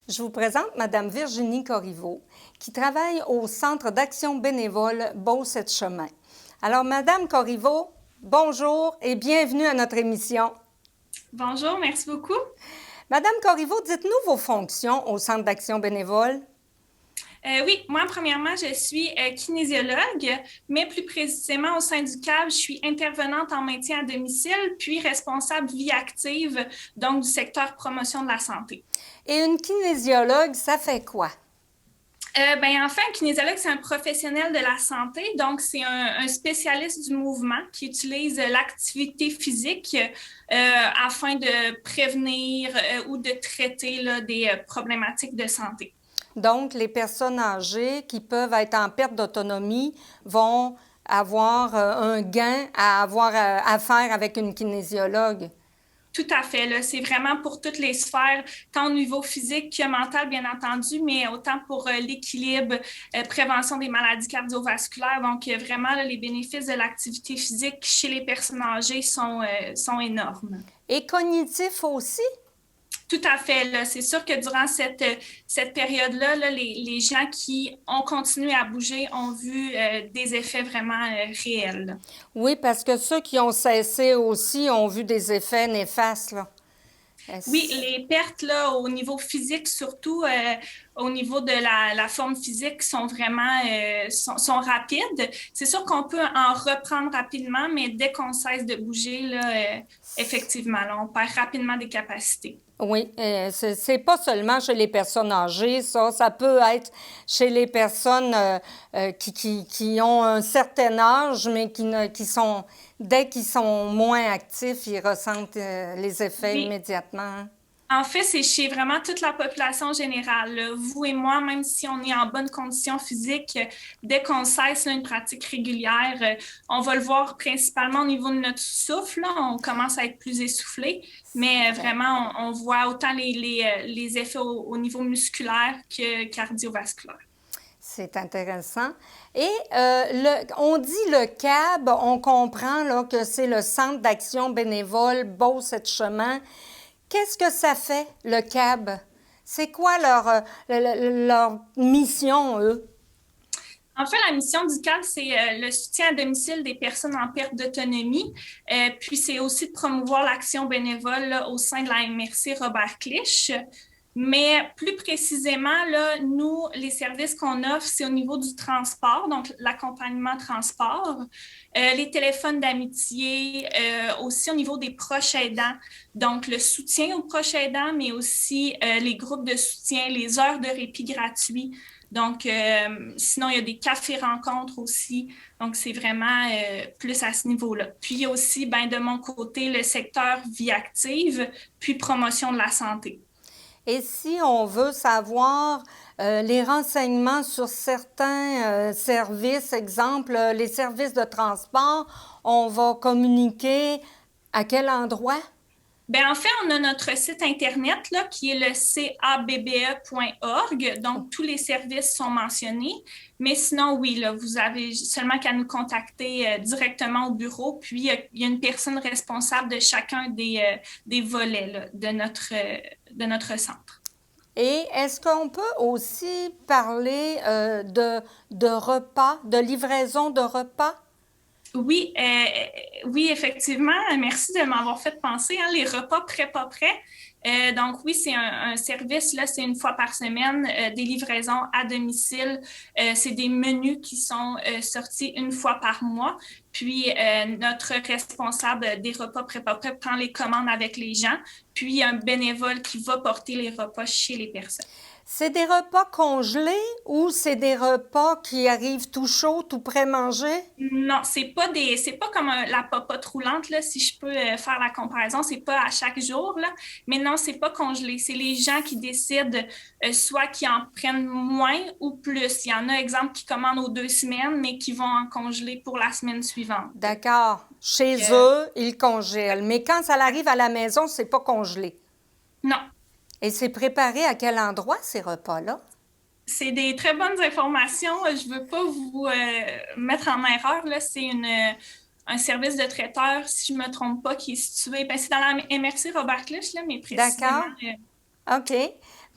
Je vous présente Madame Virginie Corriveau, qui travaille au Centre d'action bénévole Beauce-et-Chemin. Alors, Madame Corriveau, bonjour et bienvenue à notre émission. Bonjour, merci beaucoup. Madame Corriveau, dites-nous vos fonctions au Centre d'action bénévole. Oui, moi, premièrement, je suis kinésiologue, mais plus précisément au sein du CAB, je suis intervenante en maintien à domicile, puis responsable vie active, donc du secteur promotion de la santé. Et une kinésiologue, ça fait quoi? En fait, un kinésiologue, c'est un professionnel de la santé, donc c'est un spécialiste du mouvement qui utilise l'activité physique afin de prévenir ou de traiter là, des problématiques de santé. Donc, les personnes âgées qui peuvent être en perte d'autonomie vont avoir un gain à avoir à faire avec une kinésiologue. Tout à fait, là. C'est vraiment pour toutes les sphères, tant au niveau physique que mental, bien entendu, mais autant pour l'équilibre, prévention des maladies cardiovasculaires. Donc, vraiment, là, les bénéfices de l'activité physique chez les personnes âgées sont énormes. Et cognitif aussi? Tout à fait, là. C'est sûr que durant cette période-là, là, les gens qui ont continué à bouger ont vu des effets vraiment réels, là. Oui, parce que ceux qui ont cessé aussi ont vu des effets néfastes, là. Oui, Est-ce- les pertes là, au niveau physique, surtout au niveau de la forme physique, sont vraiment sont rapides. C'est sûr qu'on peut en reprendre rapidement, mais dès qu'on cesse de bouger, là, effectivement, là, on perd rapidement des capacités. Oui, c'est pas seulement chez les personnes âgées, ça peut être chez les personnes qui ont un certain âge, mais qui sont, dès qu'ils sont moins actifs, ils ressentent les effets Oui, immédiatement. en fait, c'est chez vraiment toute la population générale, là. Vous et moi, même si on est en bonne condition physique, dès qu'on cesse là, une pratique régulière, on va le voir principalement au niveau de notre souffle, là. On commence à être plus essoufflé, mais Vrai. vraiment, on voit autant les effets au niveau musculaire que cardiovasculaire. C'est intéressant. Et on dit le CAB, on comprend là, que c'est le Centre d'action bénévole Beauce-et-Chemin. Qu'est-ce que ça fait, le CAB? C'est quoi leur mission, eux? En fait, la mission du CAL, c'est le soutien à domicile des personnes en perte d'autonomie. Puis, c'est aussi de promouvoir l'action bénévole là, au sein de la MRC Robert Clich. Mais plus précisément, là, nous, les services qu'on offre, c'est au niveau du transport, donc l'accompagnement transport, les téléphones d'amitié, aussi au niveau des proches aidants, donc le soutien aux proches aidants, mais aussi les groupes de soutien, les heures de répit gratuits. Donc, sinon, il y a des cafés-rencontres aussi. Donc, c'est vraiment plus à ce niveau-là. Puis, il y a aussi, ben, de mon côté, le secteur vie active, puis promotion de la santé. Et si on veut savoir les renseignements sur certains services, exemple les services de transport, on va communiquer à quel endroit? Ben, en fait, on a notre site Internet là, qui est le cabbe.org. Donc, tous les services sont mentionnés. Mais sinon, oui, là, vous avez seulement qu'à nous contacter directement au bureau. Puis, il y a une personne responsable de chacun des volets là, de notre centre. Et est-ce qu'on peut aussi parler de repas, de livraison de repas? Oui, oui, effectivement. Merci de m'avoir fait penser. Hein, les repas prêts, pas prêts. Donc oui, c'est un service, là, c'est une fois par semaine, des livraisons à domicile. C'est des menus qui sont sortis une fois par mois. Puis notre responsable des repas prêts, pas prêts prend les commandes avec les gens. Puis il y a un bénévole qui va porter les repas chez les personnes. C'est des repas congelés ou c'est des repas qui arrivent tout chauds, tout prêt-mangés? Non, c'est pas comme la popote roulante, là, si je peux faire la comparaison. C'est pas à chaque jour, là. Mais non, c'est pas congelé. C'est les gens qui décident soit qui en prennent moins ou plus. Il y en a, exemple, qui commandent aux 2 semaines, mais qui vont en congeler pour la semaine suivante. D'accord. Chez Que, eux, ils congèlent. Mais quand ça arrive à la maison, c'est pas congelé. non, Et c'est préparé à quel endroit, ces repas-là? c'est des très bonnes informations. Je veux pas vous mettre en erreur, là. Un service de traiteur, si je me trompe pas, qui est situé, ben, c'est dans la MRC Robert Clich, là, mais précisément D'accord. OK.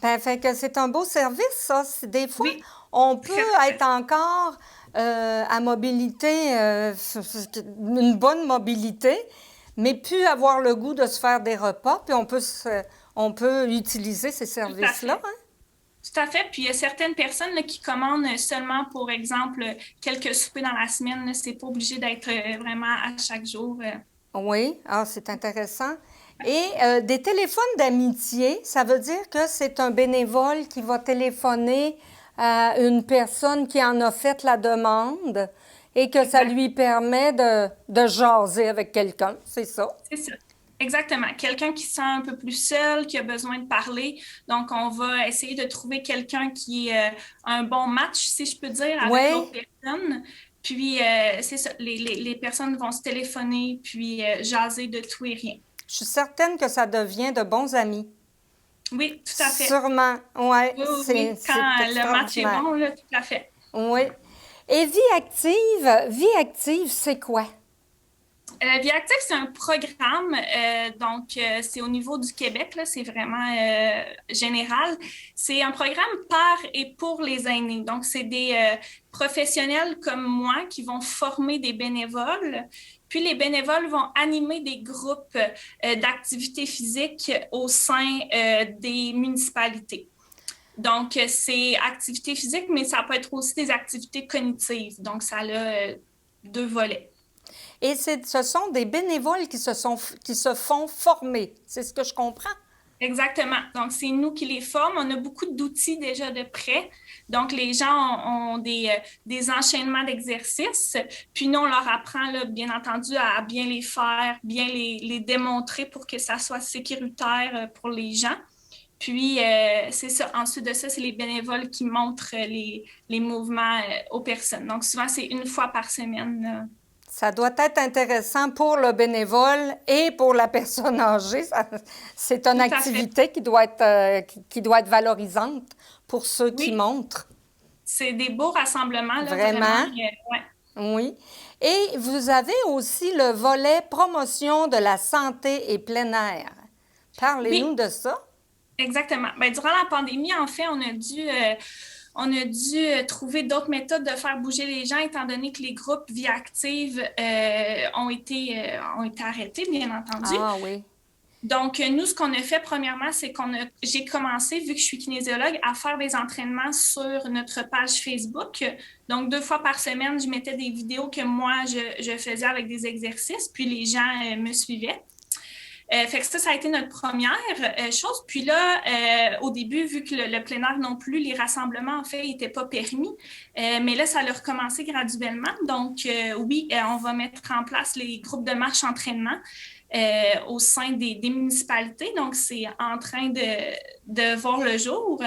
Ben, fait que c'est un beau service, ça. Des fois, Oui, on peut très, être encore à mobilité, une bonne mobilité, mais plus avoir le goût de se faire des repas, puis on peut utiliser ces tout à services-là, fait. hein? Tout à fait. Puis il y a certaines personnes là, qui commandent seulement, pour exemple, quelques soupers dans la semaine. Là. C'est pas obligé d'être vraiment à chaque jour. Oui, ah, c'est intéressant. Et des téléphones d'amitié, ça veut dire que c'est un bénévole qui va téléphoner à une personne qui en a fait la demande et que ça Exact. lui permet de jaser avec quelqu'un, c'est ça? C'est ça. Exactement. Quelqu'un qui se sent un peu plus seul, qui a besoin de parler. Donc, on va essayer de trouver quelqu'un qui est un bon match, si je peux dire, avec l'autre Oui, personne. Puis, c'est ça. Les personnes vont se téléphoner, puis jaser de tout et rien. je suis certaine que ça devient de bons amis. Oui, tout à fait. Sûrement, oui, Oui, oui, c'est, oui. c'est Quand le match est extraordinaire. bon, là, tout à fait. Oui. Et vie active, c'est quoi? Vie Active, c'est un programme, donc c'est au niveau du Québec, là, c'est vraiment général. C'est un programme par et pour les aînés. Donc, c'est des professionnels comme moi qui vont former des bénévoles. Puis les bénévoles vont animer des groupes d'activités physiques au sein des municipalités. Donc, c'est activités physiques, mais ça peut être aussi des activités cognitives. Donc, ça a deux volets. Et ce sont des bénévoles qui se font former. C'est ce que je comprends. Exactement. Donc, c'est nous qui les formons. On a beaucoup d'outils déjà de prêt. Donc, les gens ont des enchaînements d'exercices. Puis, nous, on leur apprend, là, bien entendu, à bien les faire, bien les démontrer pour que ça soit sécuritaire pour les gens. Puis, c'est ça. Ensuite de ça, c'est les bénévoles qui montrent les mouvements aux personnes. Donc, souvent, c'est une fois par semaine, là. Ça doit être intéressant pour le bénévole et pour la personne âgée. C'est une Tout à fait. activité qui doit être valorisante pour ceux qui Oui, montrent. c'est des beaux rassemblements, là, vraiment. Vraiment, Ouais. oui. Et vous avez aussi le volet promotion de la santé et plein air. Parlez-nous Oui, de ça. exactement. Ben, durant la pandémie, en fait, on a dû trouver d'autres méthodes de faire bouger les gens, étant donné que les groupes Vie Active ont été arrêtés, bien entendu. Ah oui. Donc, nous, ce qu'on a fait premièrement, c'est j'ai commencé, vu que je suis kinésiologue, à faire des entraînements sur notre page Facebook. Donc, 2 fois par semaine, je mettais des vidéos que moi, je faisais avec des exercices, puis les gens me suivaient. Fait que ça a été notre première chose. Puis là, au début, vu que le plein air non plus, les rassemblements, en fait, n'étaient pas permis. Mais là, ça a recommencé graduellement. Donc, oui, on va mettre en place les groupes de marche-entraînement au sein des municipalités. Donc, c'est en train de voir le jour.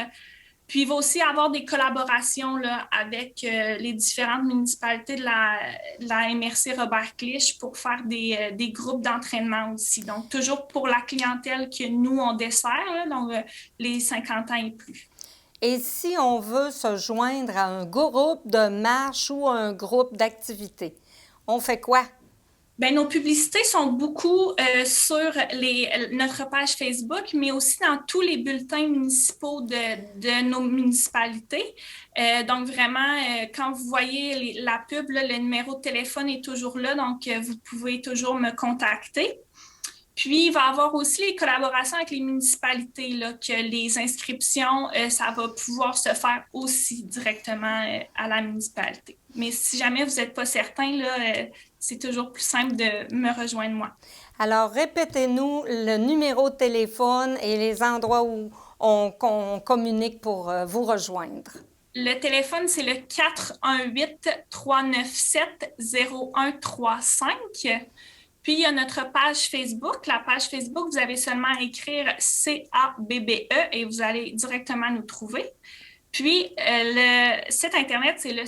Puis, il va aussi avoir des collaborations là, avec les différentes municipalités de la MRC Robert Clich pour faire des groupes d'entraînement aussi. Donc, toujours pour la clientèle que nous, on dessert, là, donc les 50 ans et plus. Et si on veut se joindre à un groupe de marche ou un groupe d'activité, on fait quoi? Bien, nos publicités sont beaucoup sur notre page Facebook, mais aussi dans tous les bulletins municipaux de nos municipalités. Donc, vraiment, quand vous voyez la pub, là, le numéro de téléphone est toujours là, donc vous pouvez toujours me contacter. Puis, il va y avoir aussi les collaborations avec les municipalités, là, que les inscriptions, ça va pouvoir se faire aussi directement à la municipalité. Mais si jamais vous n'êtes pas certain, là, c'est toujours plus simple de me rejoindre moi. Alors, répétez-nous le numéro de téléphone et les endroits où on communique pour vous rejoindre. Le téléphone, c'est le 418-397-0135. Puis, il y a notre page Facebook. La page Facebook, vous avez seulement à écrire CABBE et vous allez directement nous trouver. Puis, le site Internet, c'est le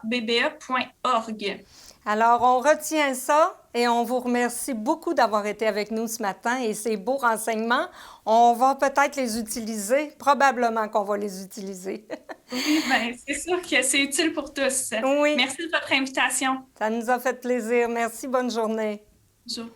cabbe.org. Alors, on retient ça et on vous remercie beaucoup d'avoir été avec nous ce matin et ces beaux renseignements. On va peut-être les utiliser, probablement qu'on va les utiliser. Oui, bien, c'est sûr que c'est utile pour tous. Oui, Merci de votre invitation. ça nous a fait plaisir. Merci, bonne journée. Bonjour.